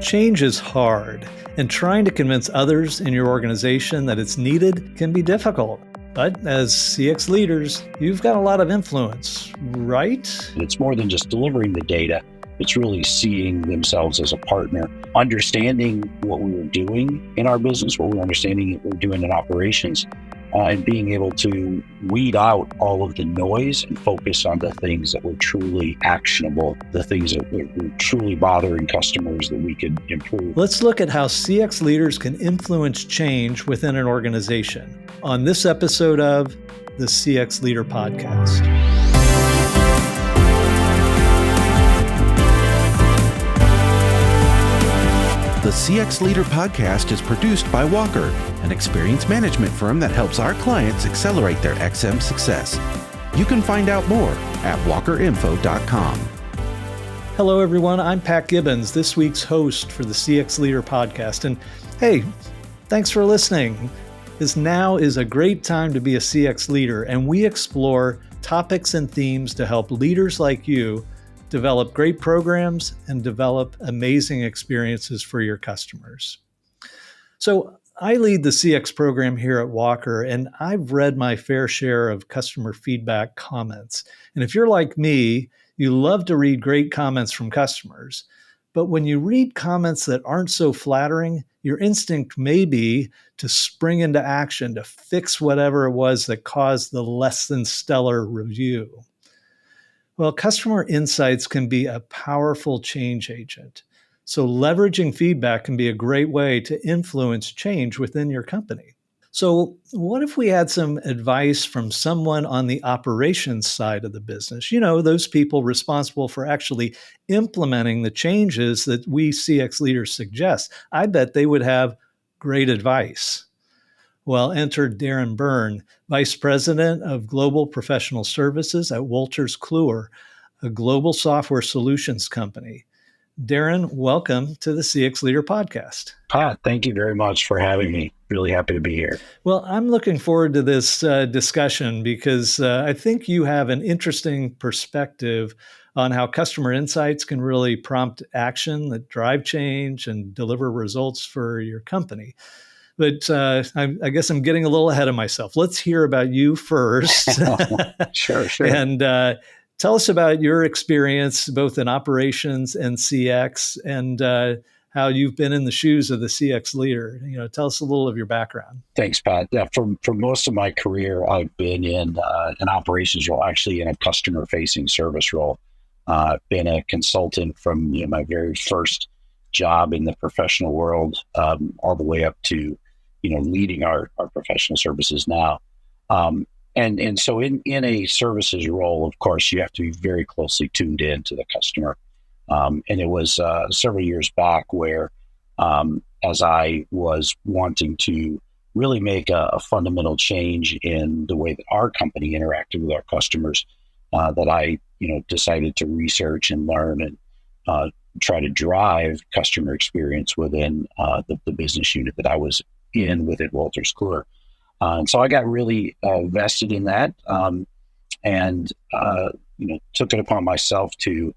Change is hard, and trying to convince others in your organization that it's needed can be difficult. But as CX leaders, you've got a lot of influence, right? It's more than just delivering the data. It's really seeing themselves as a partner, understanding what we were doing in our business, what we're understanding what we're doing in operations, and being able to weed out all of the noise and focus on the things that were truly actionable, the things that were truly bothering customers that we could improve. Let's look at how CX leaders can influence change within an organization on this episode of the CX Leader Podcast. The CX Leader Podcast is produced by Walker, an experience management firm that helps our clients accelerate their XM success. You can find out more at walkerinfo.com. Hello, everyone. I'm Pat Gibbons, this week's host for the CX Leader Podcast. And hey, thanks for listening. Now is a great time to be a CX leader, and we explore topics and themes to help leaders like you develop great programs and develop amazing experiences for your customers. So I lead the CX program here at Walker, and I've read my fair share of customer feedback comments. And if you're like me, you love to read great comments from customers. But when you read comments that aren't so flattering, your instinct may be to spring into action to fix whatever it was that caused the less than stellar review. Well, customer insights can be a powerful change agent. So leveraging feedback can be a great way to influence change within your company. So what if we had some advice from someone on the operations side of the business? You know, those people responsible for actually implementing the changes that we CX leaders suggest. I bet they would have great advice. Well, enter Darren Byrne, Vice President of Global Professional Services at Wolters Kluwer, a global software solutions company. Darren, welcome to the CX Leader Podcast. Pat, thank you very much for having me. Really happy to be here. Well, I'm looking forward to this discussion because I think you have an interesting perspective on how customer insights can really prompt action that drive change and deliver results for your company. But I guess I'm getting a little ahead of myself. Let's hear about you first. Sure. And tell us about your experience both in operations and CX and how you've been in the shoes of the CX leader. You know, tell us a little of your background. Thanks, Pat. Yeah, for most of my career, I've been in an operations role, actually in a customer-facing service role. Been a consultant from my very first job in the professional world, all the way up to leading our professional services now. And so in a services role, of course, you have to be very closely tuned in to the customer. And it was several years back where, as I was wanting to really make a fundamental change in the way that our company interacted with our customers, that I decided to research and learn and try to drive customer experience within the business unit that I was in within Wolters Kluwer. And so I got really vested in that, and took it upon myself to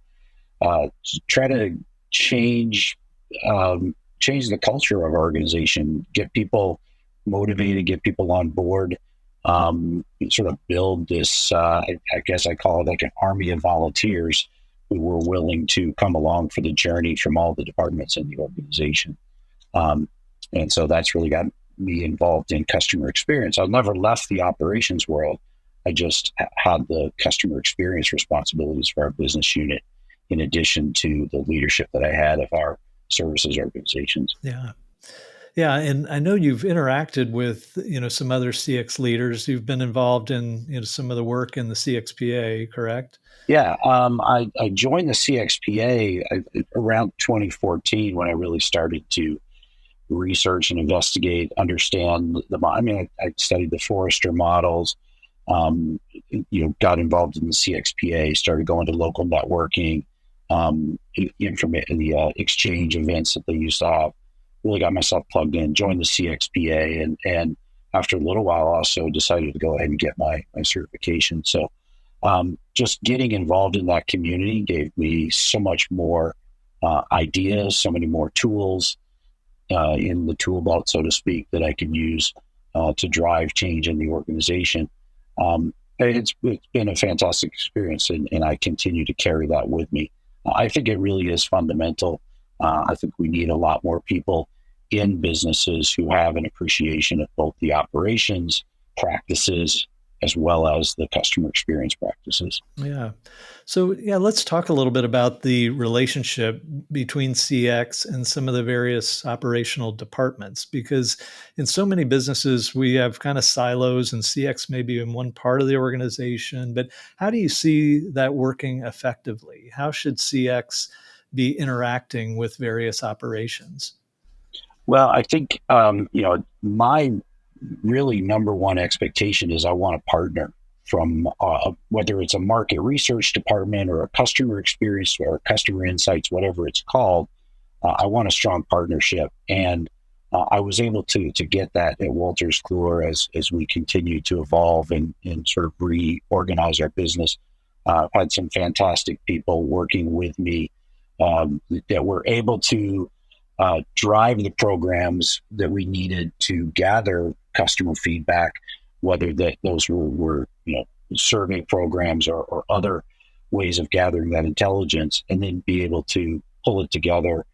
try to change the culture of our organization, get people motivated, get people on board, sort of build this, I guess I call it like an army of volunteers who were willing to come along for the journey from all the departments in the organization. And so that's really got me involved in customer experience. I've never left the operations world. I just had the customer experience responsibilities for our business unit, in addition to the leadership that I had of our services organizations. Yeah. And I know you've interacted with, some other CX leaders. You've been involved in, some of the work in the CXPA, correct? Yeah. I joined the CXPA around 2014 when I really started to research and investigate, understand I studied the Forrester models, got involved in the CXPA, started going to local networking, the exchange events that they used to have. Really got myself plugged in, joined the CXPA, and after a little while also decided to go ahead and get my certification. So just getting involved in that community gave me so much more ideas, so many more tools in the tool belt, so to speak, that I can use to drive change in the organization. It's been a fantastic experience, and I continue to carry that with me. I think it really is fundamental. I think we need a lot more people in businesses who have an appreciation of both the operations practices as well as the customer experience practices. Yeah. So, let's talk a little bit about the relationship between CX and some of the various operational departments, because in so many businesses, we have kind of silos and CX may be in one part of the organization. But how do you see that working effectively? How should CX be interacting with various operations? Well, I think, my really number one expectation is I want a partner from whether it's a market research department or a customer experience or customer insights, whatever it's called. I want a strong partnership. And I was able to get that at Wolters Kluwer as we continue to evolve and sort of reorganize our business. I've had some fantastic people working with me that were able to drive the programs that we needed to gather customer feedback, whether those were survey programs or other ways of gathering that intelligence, and then be able to pull it together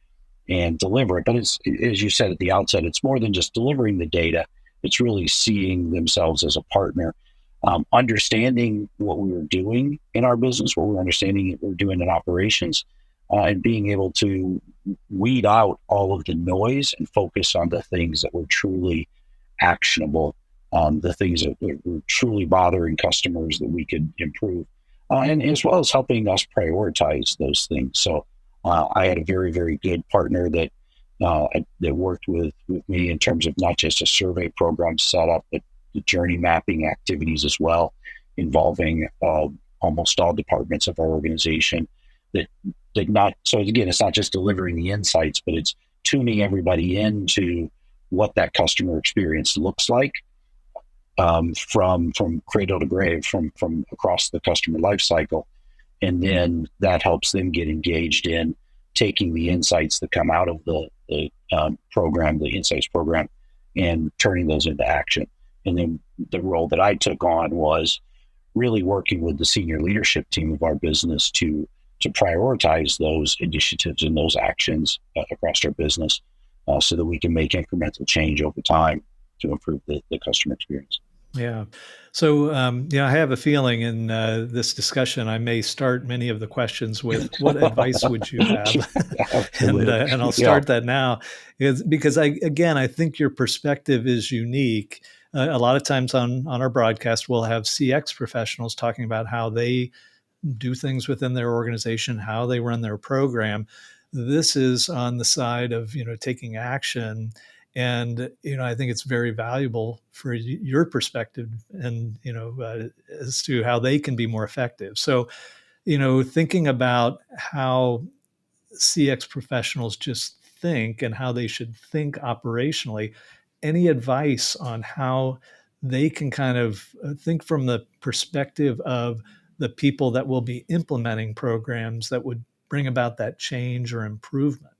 and deliver it. But it's, as you said at the outset, it's more than just delivering the data. It's really seeing themselves as a partner, understanding what we were doing in our business, what we're understanding what we're doing in operations, and being able to weed out all of the noise and focus on the things that were truly actionable, the things that were truly bothering customers that we could improve, and as well as helping us prioritize those things. So I had a very, very good partner that worked with me in terms of not just a survey program setup, but the journey mapping activities as well, involving almost all departments of our organization. So again, it's not just delivering the insights, but it's tuning everybody into what that customer experience looks like, from cradle to grave, from across the customer life cycle. And then that helps them get engaged in taking the insights that come out of the program, the insights program, and turning those into action. And then the role that I took on was really working with the senior leadership team of our business to prioritize those initiatives and those actions across our business, so that we can make incremental change over time to improve the customer experience. Yeah. So, I have a feeling in this discussion, I may start many of the questions with, what advice would you have? And I'll start that now, because I think your perspective is unique. A lot of times on our broadcast, we'll have CX professionals talking about how they do things within their organization, how they run their program. This is on the side of, taking action. And, I think it's very valuable for your perspective and, as to how they can be more effective. So, thinking about how CX professionals just think and how they should think operationally, any advice on how they can kind of think from the perspective of the people that will be implementing programs that would bring about that change or improvement?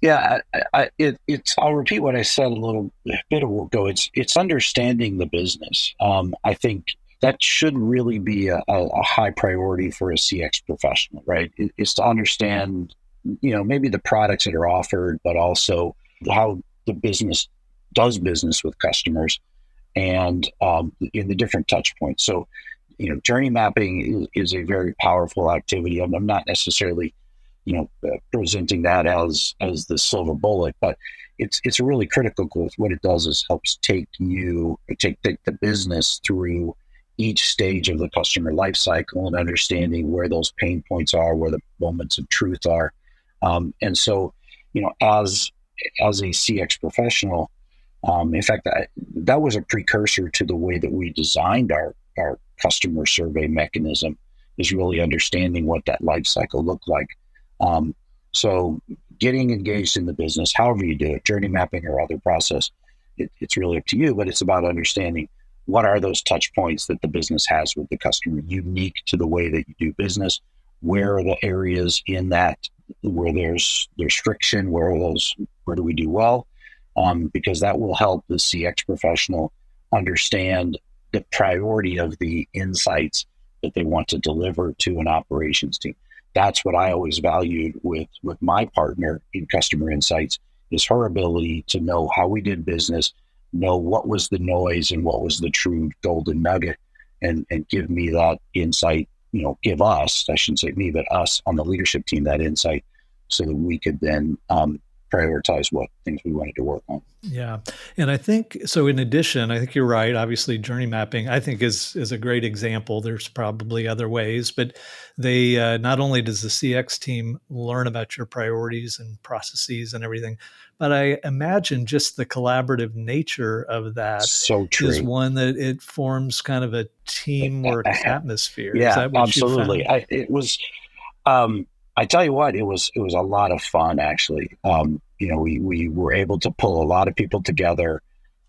Yeah, I'll repeat what I said a little bit ago. It's understanding the business. I think that should really be a high priority for a CX professional, right? It's to understand, maybe the products that are offered, but also how the business does business with customers and in the different touch points. So, journey mapping is a very powerful activity. I'm not necessarily presenting that as the silver bullet, but it's really critical, because what it does is helps take the business through each stage of the customer life cycle and understanding where those pain points are, where the moments of truth are. And so, as a CX professional, in fact, that was a precursor to the way that we designed our customer survey mechanism, is really understanding what that life cycle looked like. So getting engaged in the business, however you do it, journey mapping or other process, it's really up to you, but it's about understanding what are those touch points that the business has with the customer, unique to the way that you do business. Where are the areas in that where there's friction, where do we do well, because that will help the CX professional understand the priority of the insights that they want to deliver to an operations team. That's what I always valued with my partner in customer insights, is her ability to know how we did business, know what was the noise and what was the true golden nugget, and give me that insight, give us, I shouldn't say me, but us on the leadership team, that insight, so that we could then prioritize what things we wanted to work on. Yeah. And I think, so in addition, I think you're right. Obviously, journey mapping, I think is a great example. There's probably other ways, but they, not only does the CX team learn about your priorities and processes and everything, but I imagine just the collaborative nature of that So true. is one that it forms kind of a teamwork atmosphere. Is Yeah, that what absolutely. you found? It was, I tell you what, it was a lot of fun, actually. We were able to pull a lot of people together.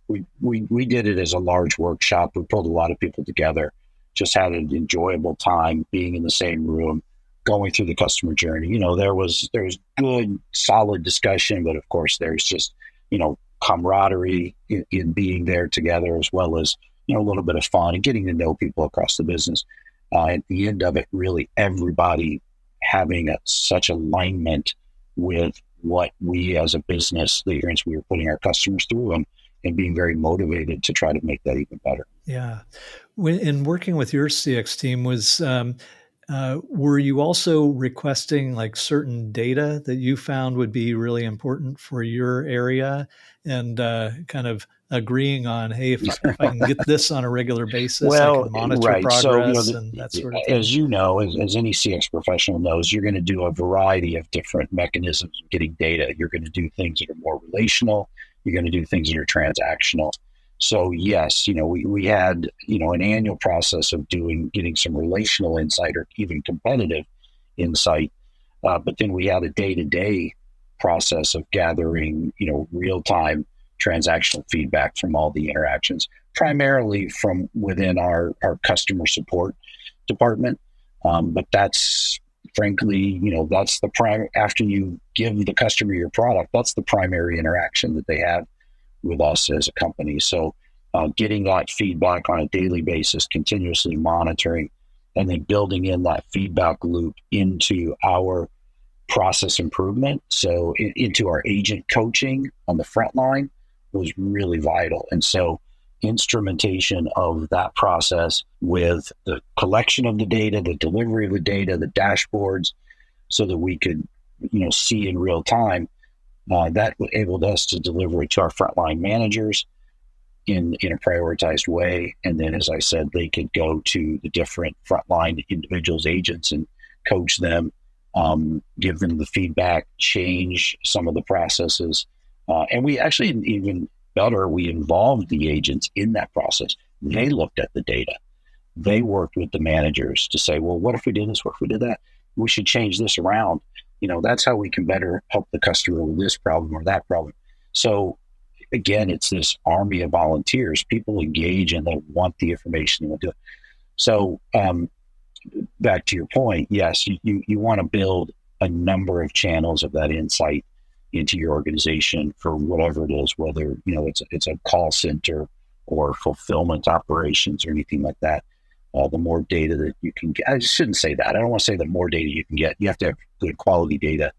We did it as a large workshop. We pulled a lot of people together, just had an enjoyable time being in the same room, going through the customer journey. There's good, solid discussion, but of course there's just, camaraderie in being there together, as well as, a little bit of fun and getting to know people across the business. At the end of it, really everybody having such alignment with what we as a business, the experience we were putting our customers through, and being very motivated to try to make that even better. Yeah. In working with your CX team, were you also requesting like certain data that you found would be really important for your area, and kind of agreeing on, hey, if I can get this on a regular basis, I can monitor right. progress So, and that sort of thing? as you know, as any CX professional knows, you're going to do a variety of different mechanisms of getting data. You're going to do things that are more relational. You're going to do things that are transactional. So yes, we had, an annual process of getting some relational insight or even competitive insight. But then we had a day-to-day process of gathering, real-time transactional feedback from all the interactions, primarily from within our customer support department. But that's frankly, that's the prime, after you give the customer your product, that's the primary interaction that they have with us as a company. So getting that feedback on a daily basis, continuously monitoring, and then building in that feedback loop into our process improvement. So into our agent coaching on the front line was really vital. And so instrumentation of that process with the collection of the data, the delivery of the data, the dashboards, so that we could, see in real time, that enabled us to deliver it to our frontline managers in a prioritized way. And then, as I said, they could go to the different frontline individuals, agents, and coach them, give them the feedback, change some of the processes. And we actually, even better, we involved the agents in that process. They looked at the data. They worked with the managers to say, well, what if we did this? What if we did that? We should change this around. That's how we can better help the customer with this problem or that problem. So again, it's this army of volunteers. People engage and they want the information. They want to do it. So back to your point, yes, you want to build a number of channels of that insight into your organization for whatever it is, whether it's a call center or fulfillment operations or anything like that. The more data that you can get, I shouldn't say that. I don't want to say the more data you can get. You have to have good quality data,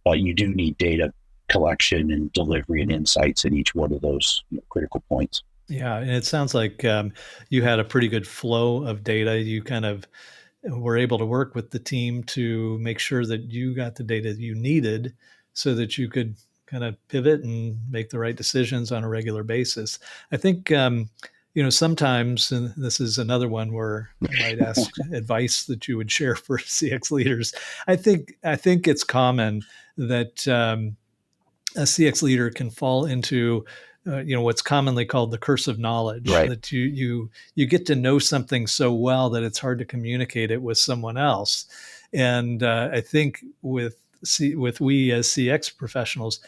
but you do need data collection and delivery and insights at each one of those critical points. Yeah, and it sounds like you had a pretty good flow of data. You kind of were able to work with the team to make sure that you got the data you needed so that you could kind of pivot and make the right decisions on a regular basis. I think, sometimes, and this is another one where I might ask advice that you would share for CX leaders. I think it's common that a CX leader can fall into what's commonly called the curse of knowledge, right. that you get to know something so well that it's hard to communicate it with someone else. And I think with we as CX professionals,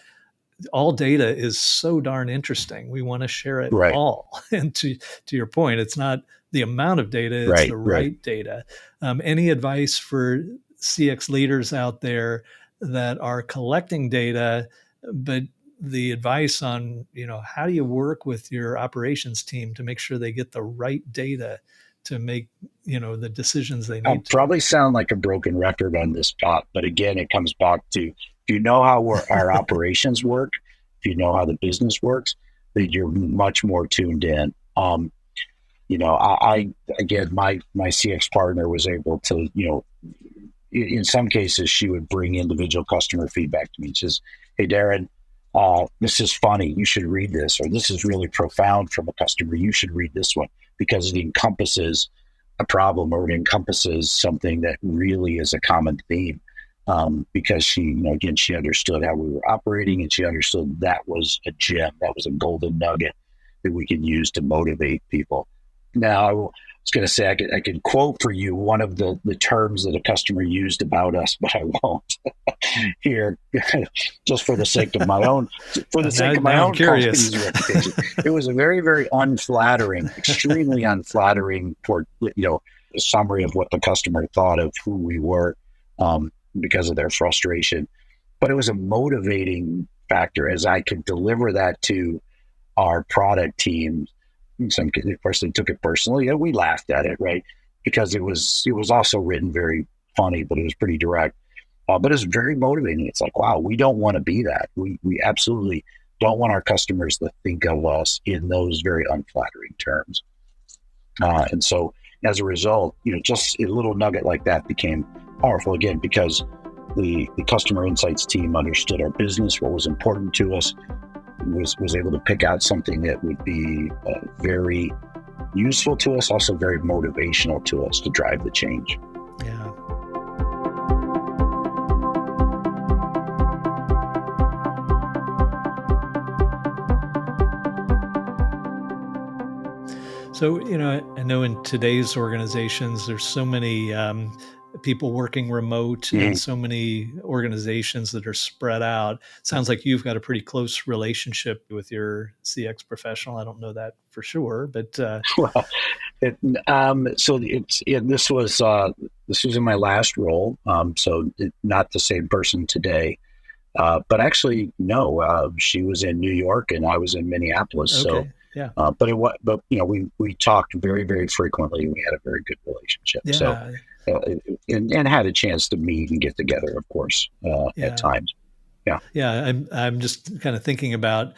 all data is so darn interesting. We want to share it right. all. And to your point, it's not the amount of data, it's the right data. Any advice for CX leaders out there that are collecting data, but the advice on, how do you work with your operations team to make sure they get the right data to make, the decisions they I'll need to. probably sound like a broken record on this, Pat, but again, it comes back to, if you know how our operations work, if you know how the business works, then you're much more tuned in. I again, my CX partner was able to, in some cases, she would bring individual customer feedback to me. She says, "Hey, Darren, this is funny. You should read this," or "This is really profound from a customer. You should read this one because it encompasses a problem, or it encompasses something that really is a common theme." Because she, again, she understood how we were operating, and she understood that was a gem, that was a golden nugget that we could use to motivate people. Now, I was going to say I could quote for you one of the terms that a customer used about us, but I won't here, just for the sake of my own, company's reputation. It was a very, very unflattering, extremely unflattering for a summary of what the customer thought of who we were, because of their frustration. But it was a motivating factor as I could deliver that to our product team. Some person took it personally, and we laughed at it, right? Because it was also written very funny, but it was pretty direct. But it was very motivating. It's like, wow, we don't want to be that. We absolutely don't want our customers to think of us in those very unflattering terms. And so as a result, just a little nugget like that became powerful again, because the customer insights team understood our business, what was important to us, was able to pick out something that would be very useful to us, also very motivational to us to drive the change. Yeah. So, I know in today's organizations, there's so many people working remote and so many organizations that are spread out. Sounds like you've got a pretty close relationship with your CX professional. I don't know that for sure, but well, this was in my last role, so not the same person today, but actually no, she was in New York and I was in Minneapolis. Okay. So. Yeah. But we talked very, very frequently. We had a very good relationship. Yeah. So, and had a chance to meet and get together, of course, at times. Yeah. Yeah. I'm just kind of thinking about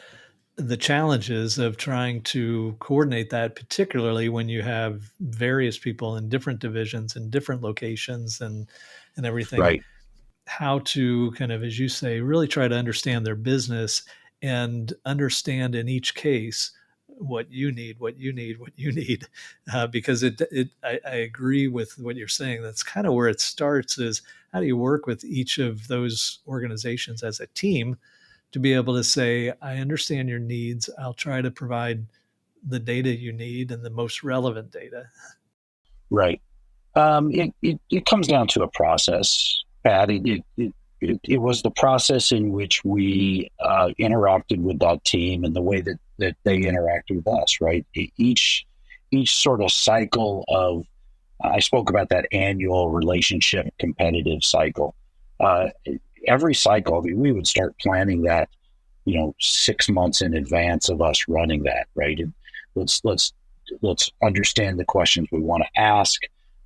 the challenges of trying to coordinate that, particularly when you have various people in different divisions and different locations and everything. Right. How to kind of, as you say, really try to understand their business and understand in each case what you need, because I agree with what you're saying. That's kind of where it starts, is how do you work with each of those organizations as a team to be able to say, I understand your needs. I'll try to provide the data you need and the most relevant data. Right. It comes down to a process, Pat. It was the process in which we interacted with that team and the way that they interacted with us, right? Each sort of cycle of, I spoke about that annual relationship competitive cycle. Every cycle, we would start planning that, 6 months in advance of us running that, right? And let's understand the questions we want to ask.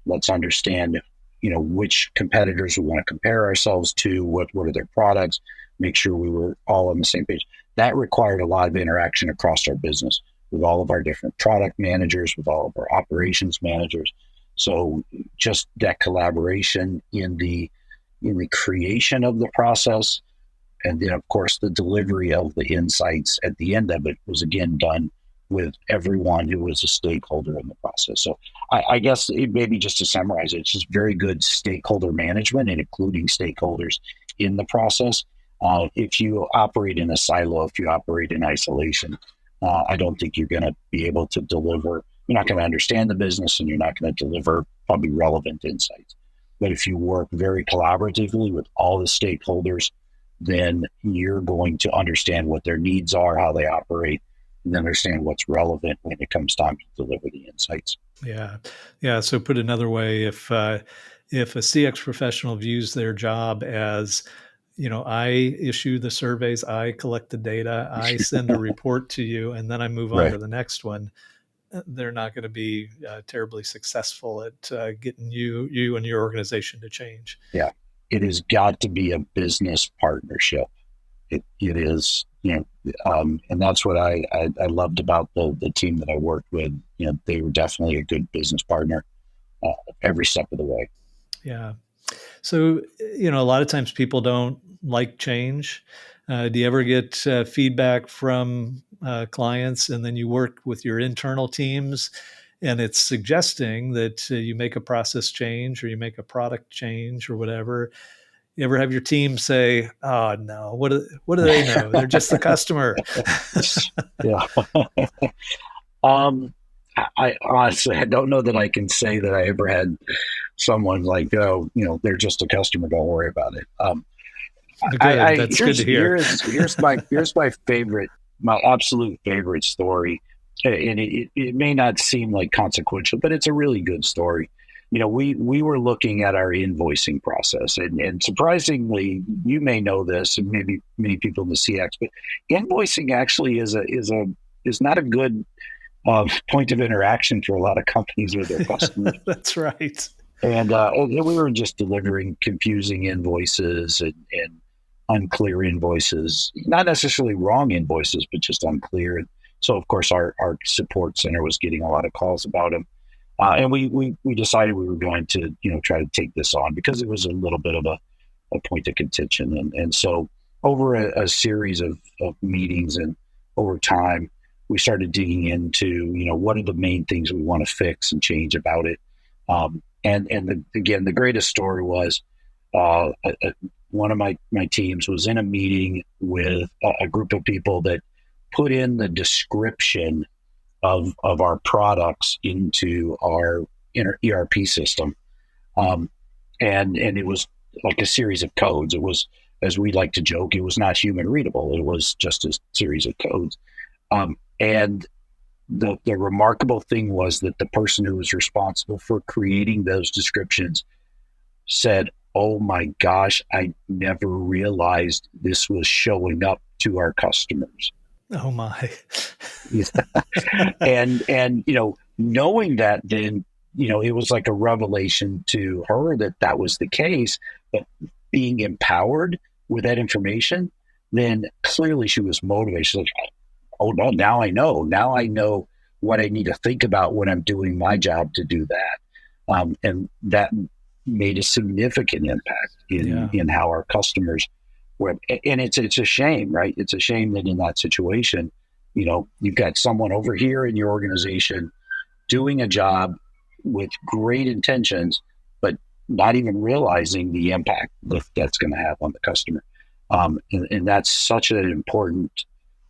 Let's understand, which competitors we want to compare ourselves to, what are their products, make sure we were all on the same page. That required a lot of interaction across our business with all of our different product managers, with all of our operations managers. So just that collaboration in the creation of the process, and then of course the delivery of the insights at the end of it was again done with everyone who was a stakeholder in the process. So I guess maybe just to summarize it, it's just very good stakeholder management and including stakeholders in the process. If you operate in a silo, if you operate in isolation, I don't think you're going to be able to deliver. You're not going to understand the business, and you're not going to deliver probably relevant insights. But if you work very collaboratively with all the stakeholders, then you're going to understand what their needs are, how they operate, and understand what's relevant when it comes time to deliver the insights. Yeah. So put another way, if a CX professional views their job as, I issue the surveys, I collect the data, I send a report to you, and then I move on Right. to the next one. They're not going to be terribly successful at getting you and your organization to change. Yeah. It has got to be a business partnership. It is, and that's what I loved about the team that I worked with. They were definitely a good business partner every step of the way. Yeah. So, a lot of times people don't like change. Do you ever get feedback from clients and then you work with your internal teams and it's suggesting that you make a process change or you make a product change or whatever? You ever have your team say, "Oh no, what do they know? They're just the customer." Yeah. I honestly, I don't know that I can say that I ever had someone like, oh, they're just a customer. Don't worry about it. Good. That's good to hear. Here's my favorite, my absolute favorite story. And it may not seem like consequential, but it's a really good story. We were looking at our invoicing process, and surprisingly, you may know this, and maybe many people in the CX, but invoicing actually is not a good point of interaction for a lot of companies with their customers. That's right. And we were just delivering confusing invoices and unclear invoices, not necessarily wrong invoices, but just unclear. And so, of course, our support center was getting a lot of calls about them. And we decided we were going to, try to take this on because it was a little bit of a point of contention. And so over a series of meetings and over time, we started digging into, what are the main things we want to fix and change about it. Again, the greatest story was one of my teams was in a meeting with a group of people that put in the description of our products into our ERP system. And it was like a series of codes. It was, as we like to joke, it was not human readable. It was just a series of codes. And the remarkable thing was that the person who was responsible for creating those descriptions said, "Oh my gosh, I never realized this was showing up to our customers." Oh my. And knowing that, then, it was like a revelation to her that was the case, but being empowered with that information, then clearly she was motivated. She's like, "Oh no, now I know what I need to think about when I'm doing my job to do that." And that made a significant impact in how our customers were. And it's a shame, right? It's a shame that in that situation, you've got someone over here in your organization doing a job with great intentions, but not even realizing the impact that's going to have on the customer. And that's such an important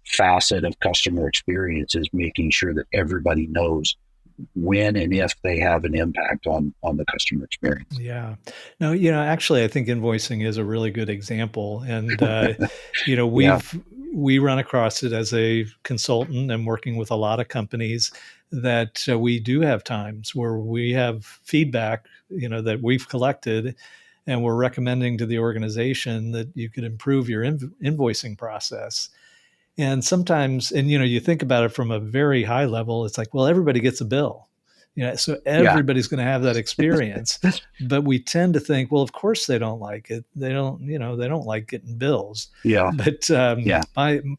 facet of customer experience, is making sure that everybody knows when and if they have an impact on the customer experience. Yeah. No, actually, I think invoicing is a really good example. And, we run across it as a consultant and working with a lot of companies that we do have times where we have feedback, that we've collected, and we're recommending to the organization that you could improve your invoicing process. And sometimes, you think about it from a very high level, it's like, well, everybody gets a bill, so everybody's going to have that experience. But we tend to think, well, of course they don't like it. They don't like getting bills. Yeah. But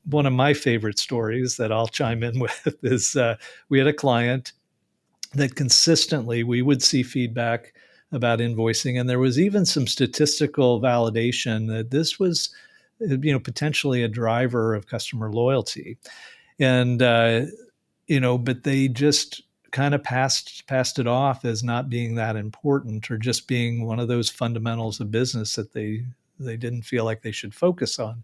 one of my favorite stories that I'll chime in with is we had a client that consistently we would see feedback about invoicing. And there was even some statistical validation that this was potentially a driver of customer loyalty. And, but they just kind of passed it off as not being that important, or just being one of those fundamentals of business that they didn't feel like they should focus on.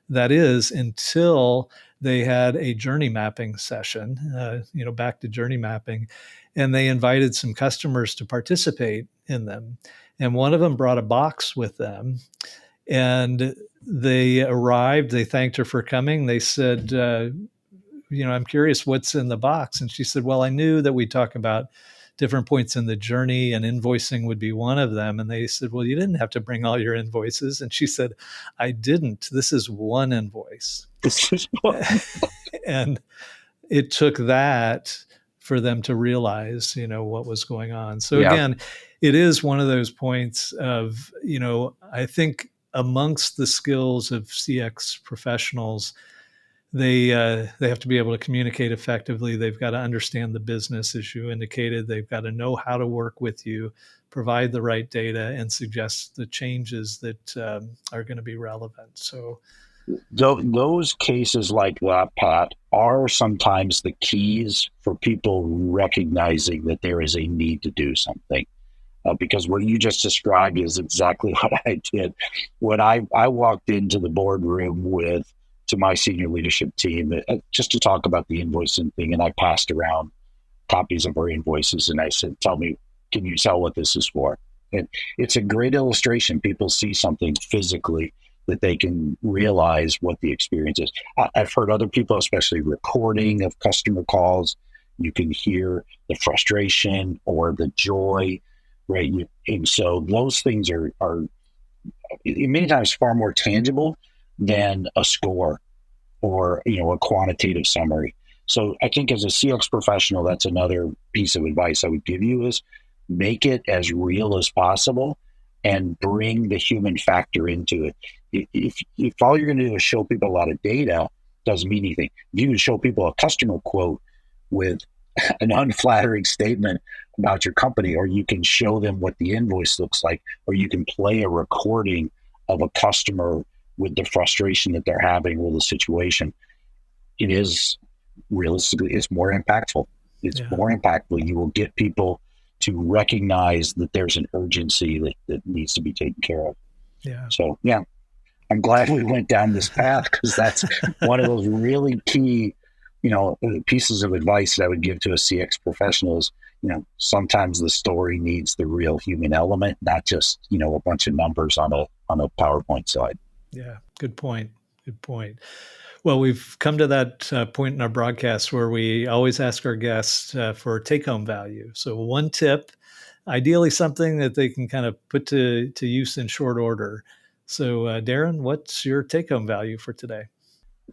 That is, until they had a journey mapping session, back to journey mapping, and they invited some customers to participate in them. And one of them brought a box with them. And they arrived, they thanked her for coming. They said, I'm curious what's in the box. And she said, well, I knew that we talk about different points in the journey, and invoicing would be one of them. And they said, well, you didn't have to bring all your invoices. And she said, I didn't. This is one invoice. And it took that for them to realize, what was going on. So again, it is one of those points of, I think amongst the skills of CX professionals, they have to be able to communicate effectively. They've got to understand the business, as you indicated. They've got to know how to work with you, provide the right data, and suggest the changes that are going to be relevant. So those cases like that, Pat, are sometimes the keys for people recognizing that there is a need to do something. Because what you just described is exactly what I did. When I walked into the boardroom to my senior leadership team just to talk about the invoicing thing, and I passed around copies of our invoices, and I said, tell me, can you tell what this is for? And it's a great illustration. People see something physically that they can realize what the experience is. I've heard other people, especially recording of customer calls, you can hear the frustration or the joy, right? And so those things are many times far more tangible than a score or, a quantitative summary. So I think as a CX professional, that's another piece of advice I would give you is make it as real as possible and bring the human factor into it. If all you're going to do is show people a lot of data, doesn't mean anything. If you can show people a customer quote with an unflattering statement about your company, or you can show them what the invoice looks like, or you can play a recording of a customer with the frustration that they're having with the situation, it is realistically, it's more impactful. It's more impactful. You will get people to recognize that there's an urgency that needs to be taken care of. Yeah. So, I'm glad we went down this path, because that's one of those really key, pieces of advice that I would give to a CX professional is, sometimes the story needs the real human element, not just, a bunch of numbers on a PowerPoint slide. Yeah. Good point. Good point. Well, we've come to that point in our broadcast where we always ask our guests for take-home value. So one tip, ideally something that they can kind of put to use in short order. So Darren, what's your take-home value for today?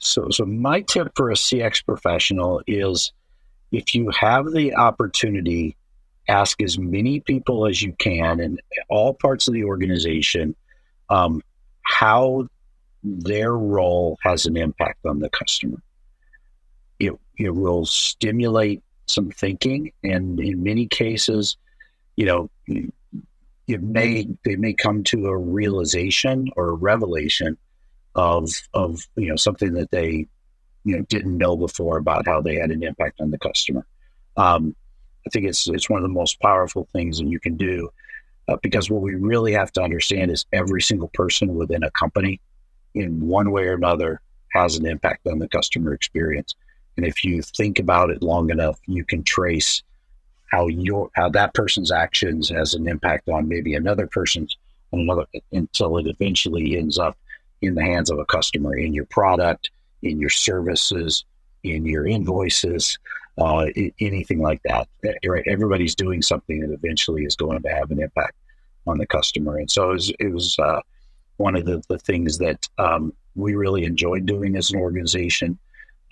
So my tip for a CX professional is, if you have the opportunity, ask as many people as you can in all parts of the organization how their role has an impact on the customer. It will stimulate some thinking, and in many cases, they may come to a realization or a revelation of something that they didn't know before about how they had an impact on the customer. I think it's one of the most powerful things that you can do, because what we really have to understand is every single person within a company, in one way or another, has an impact on the customer experience. And if you think about it long enough, you can trace how that person's actions has an impact on maybe another person's, until it eventually ends up in the hands of a customer, in your product, in your services, in your invoices, anything like that. Right? Everybody's doing something that eventually is going to have an impact on the customer. And so it was one of the things that we really enjoyed doing as an organization,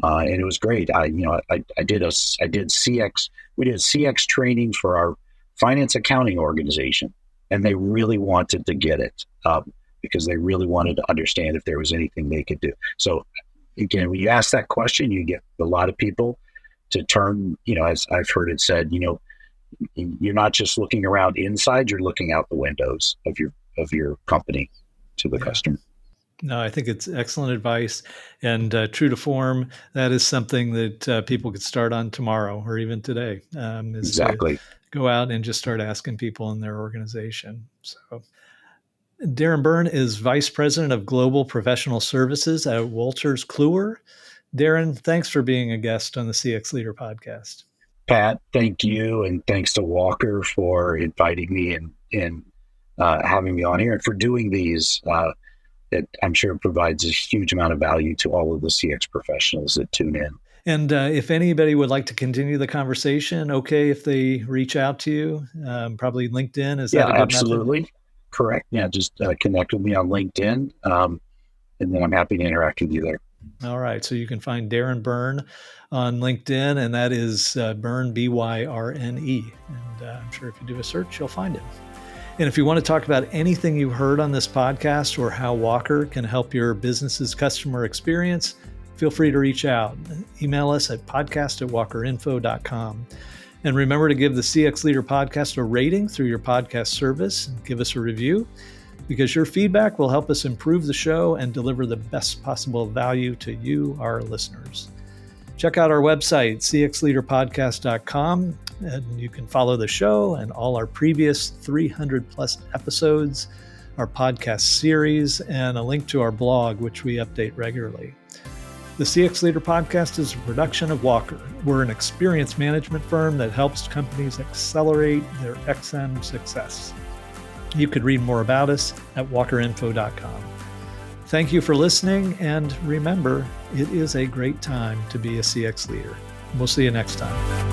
and it was great. I did CX. We did CX training for our finance accounting organization, and they really wanted to get it because they really wanted to understand if there was anything they could do. So again, when you ask that question, you get a lot of people to turn. As I've heard it said, you're not just looking around inside; you're looking out the windows of your company to the customer. No, I think it's excellent advice, and true to form. That is something that people could start on tomorrow or even today. Exactly. Go out and just start asking people in their organization. So, Darren Byrne is Vice President of Global Professional Services at Wolters Kluwer. Darren, thanks for being a guest on the CX Leader podcast. Pat, thank you, and thanks to Walker for inviting me and having me on here, and for doing these. That I'm sure provides a huge amount of value to all of the CX professionals that tune in. And if anybody would like to continue the conversation, okay, if they reach out to you, probably LinkedIn, is that a good absolutely. method? Correct. Yeah, just connect with me on LinkedIn, and then I'm happy to interact with you there. All right. So you can find Darren Byrne on LinkedIn, and that is Byrne, Byrne. And I'm sure if you do a search, you'll find him. And if you want to talk about anything you heard on this podcast or how Walker can help your business's customer experience, feel free to reach out. Email us at podcast@walkerinfo.com. And remember to give the CX Leader podcast a rating through your podcast service and give us a review, because your feedback will help us improve the show and deliver the best possible value to you, our listeners. Check out our website, cxleaderpodcast.com, and you can follow the show and all our previous 300 plus episodes, our podcast series, and a link to our blog, which we update regularly. The CX Leader Podcast is a production of Walker. We're an experience management firm that helps companies accelerate their XM success. You could read more about us at walkerinfo.com. Thank you for listening, and remember, it is a great time to be a CX leader. We'll see you next time.